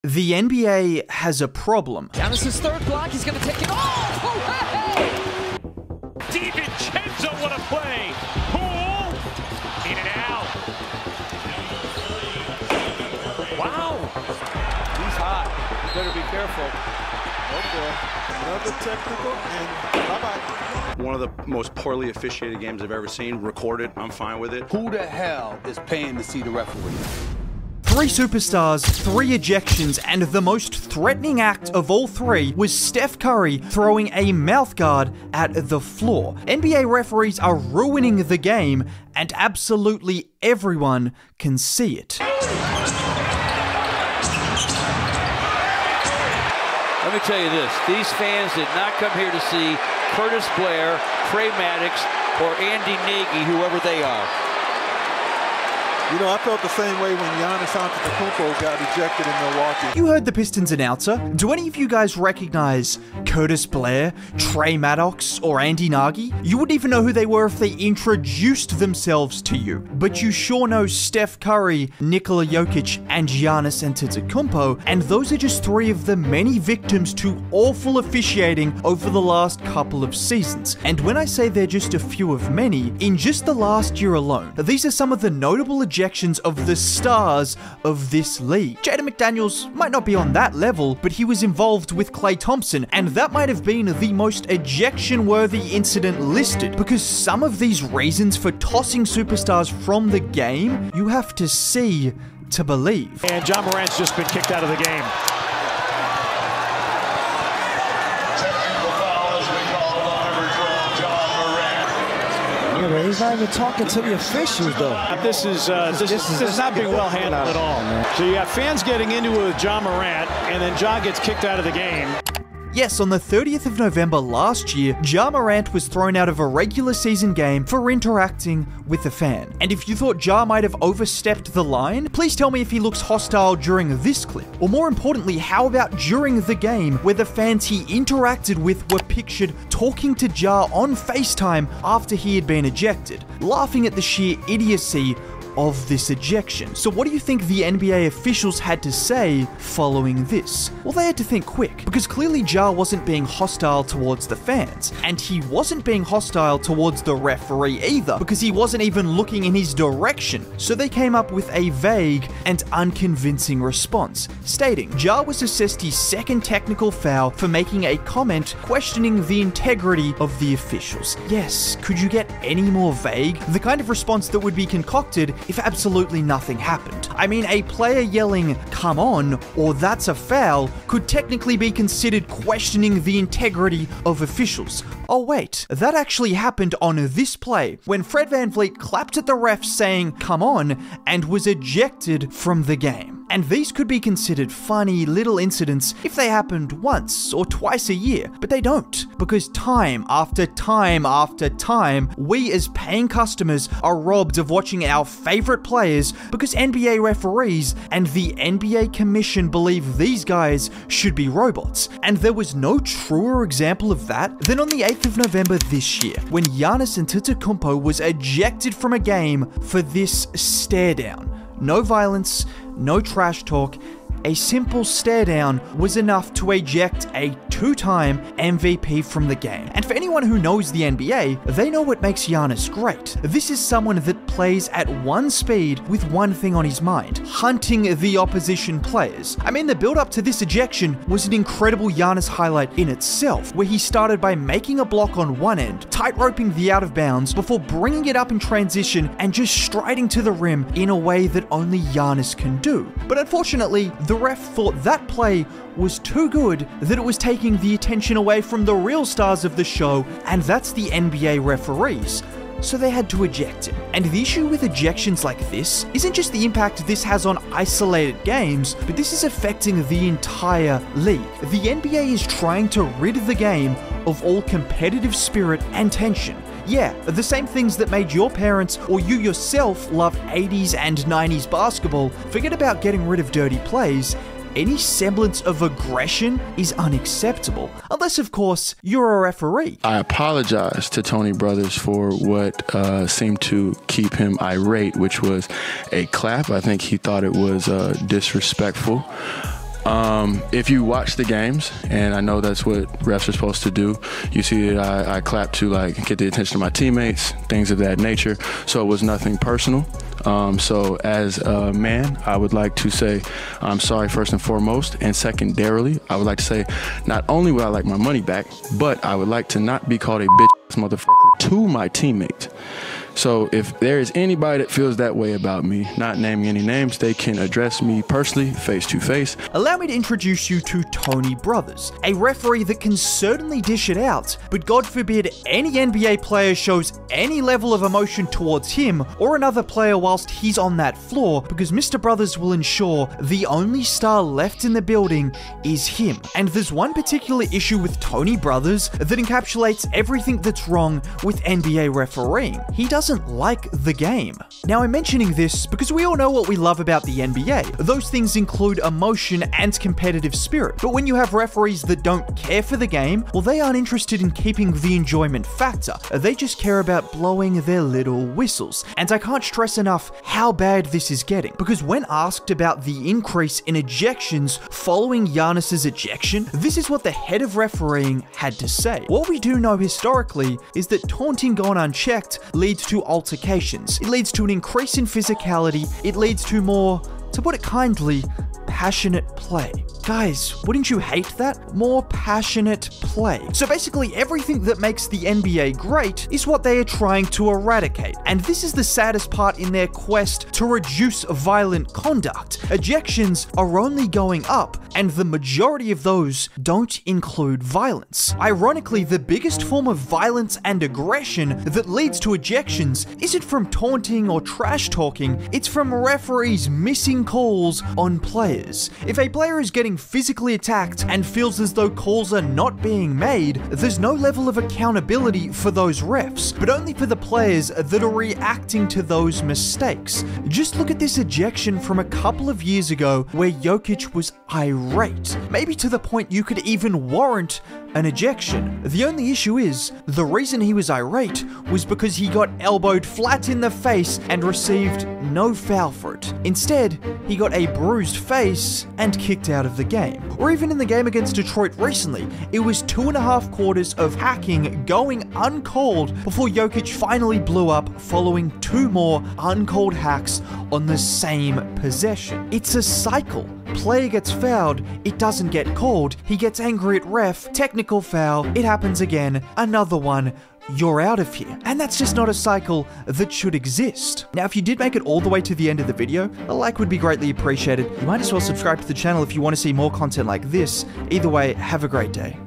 The NBA has a problem. Giannis' third block, he's going to take it off! Oh, hey! DiVincenzo, what a play! Poole, in and out. Wow! He's hot. You better be careful. Oh boy. Another technical and bye-bye. One of the most poorly officiated games I've ever seen. Recorded. I'm fine with it. Who the hell is paying to see the referee? 3 superstars, 3 ejections, and the most threatening act of all 3 was Steph Curry throwing a mouthguard at the floor. NBA referees are ruining the game, and absolutely everyone can see it. Let me tell you this, these fans did not come here to see Curtis Blair, Trey Maddox, or Andy Nagy, whoever they are. You know, I felt the same way when Giannis Antetokounmpo got ejected in Milwaukee. You heard the Pistons announcer. Do any of you guys recognize Curtis Blair, Trey Maddox, or Andy Nagy? You wouldn't even know who they were if they introduced themselves to you. But you sure know Steph Curry, Nikola Jokic, and Giannis Antetokounmpo, and those are just 3 of the many victims to awful officiating over the last couple of seasons. And when I say they're just a few of many, in just the last year alone, these are some of the notable ejections of the stars of this league. Jaylen McDaniels might not be on that level, but he was involved with Klay Thompson, and that might have been the most ejection-worthy incident listed, because some of these reasons for tossing superstars from the game, you have to see to believe. And Ja Morant's just been kicked out of the game. He's not even talking to the officials, though. This is not being well handled at all. So you got fans getting into it with Ja Morant, and then Ja gets kicked out of the game. Yes, on the 30th of November last year, Ja Morant was thrown out of a regular season game for interacting with a fan. And if you thought Ja might have overstepped the line, please tell me if he looks hostile during this clip. Or more importantly, how about during the game where the fans he interacted with were pictured talking to Ja on FaceTime after he had been ejected, laughing at the sheer idiocy of this ejection. So what do you think the NBA officials had to say following this? Well, they had to think quick, because clearly Ja wasn't being hostile towards the fans, and he wasn't being hostile towards the referee either, because he wasn't even looking in his direction. So they came up with a vague and unconvincing response, stating Ja was assessed his 2nd technical foul for making a comment questioning the integrity of the officials. Yes, could you get any more vague? The kind of response that would be concocted if absolutely nothing happened. I mean, a player yelling, "come on," or "that's a foul," could technically be considered questioning the integrity of officials. Oh wait, that actually happened on this play, when Fred VanVleet clapped at the ref saying, "come on," and was ejected from the game. And these could be considered funny little incidents if they happened once or twice a year, but they don't, because time after time after time, we as paying customers are robbed of watching our favorite players because NBA referees and the NBA Commission believe these guys should be robots. And there was no truer example of that than on the 8th of November this year, when Giannis Antetokounmpo was ejected from a game for this stare down. No violence, no trash talk. A simple stare down was enough to eject a 2-time MVP from the game. And for anyone who knows the NBA, they know what makes Giannis great. This is someone that plays at one speed with one thing on his mind: hunting the opposition players. I mean, the build up to this ejection was an incredible Giannis highlight in itself, where he started by making a block on one end, tight-roping the out of bounds, before bringing it up in transition and just striding to the rim in a way that only Giannis can do. But unfortunately, the ref thought that play was too good that it was taking the attention away from the real stars of the show, and that's the NBA referees. So they had to eject him. And the issue with ejections like this isn't just the impact this has on isolated games, but this is affecting the entire league. The NBA is trying to rid the game of all competitive spirit and tension. Yeah, the same things that made your parents or you yourself love 80s and 90s basketball. Forget about getting rid of dirty plays. Any semblance of aggression is unacceptable, unless of course you're a referee. I apologize to Tony Brothers for what seemed to keep him irate, which was a clap. I think he thought it was disrespectful. If you watch the games, and I know that's what refs are supposed to do, you see that I clap to like get the attention of my teammates, things of that nature. So it was nothing personal. So as a man, I would like to say I'm sorry first and foremost, and secondarily, I would like to say not only would I like my money back, but I would like to not be called a bitch motherfucker to my teammates. So if there is anybody that feels that way about me, not naming any names, they can address me personally, face to face. Allow me to introduce you to Tony Brothers, a referee that can certainly dish it out, but God forbid any NBA player shows any level of emotion towards him or another player whilst he's on that floor, because Mr. Brothers will ensure the only star left in the building is him. And there's one particular issue with Tony Brothers that encapsulates everything that's wrong with NBA refereeing. He doesn't like the game. Now, I'm mentioning this because we all know what we love about the NBA. Those things include emotion and competitive spirit. But when you have referees that don't care for the game, well, they aren't interested in keeping the enjoyment factor. They just care about blowing their little whistles. And I can't stress enough how bad this is getting, because when asked about the increase in ejections following Giannis's ejection, this is what the head of refereeing had to say. What we do know historically is that taunting gone unchecked leads to altercations. It leads to an increase in physicality. It leads to more, to put it kindly, passionate play. Guys, wouldn't you hate that? More passionate play. So basically everything that makes the NBA great is what they are trying to eradicate. And this is the saddest part in their quest to reduce violent conduct. Ejections are only going up, and the majority of those don't include violence. Ironically, the biggest form of violence and aggression that leads to ejections isn't from taunting or trash talking, it's from referees missing calls on players. If a player is getting physically attacked and feels as though calls are not being made, there's no level of accountability for those refs, but only for the players that are reacting to those mistakes. Just look at this ejection from a couple of years ago where Jokic was irate, maybe to the point you could even warrant an ejection. The only issue is, the reason he was irate was because he got elbowed flat in the face and received no foul for it. Instead, he got a bruised face and kicked out of the game. Or even in the game against Detroit recently, it was 2.5 quarters of hacking going uncalled before Jokic finally blew up following 2 more uncalled hacks on the same possession. It's a cycle. Player gets fouled, it doesn't get called, he gets angry at ref, technical foul, it happens again, another one, you're out of here. And that's just not a cycle that should exist. Now, if you did make it all the way to the end of the video, a like would be greatly appreciated. You might as well subscribe to the channel if you want to see more content like this. Either way, have a great day.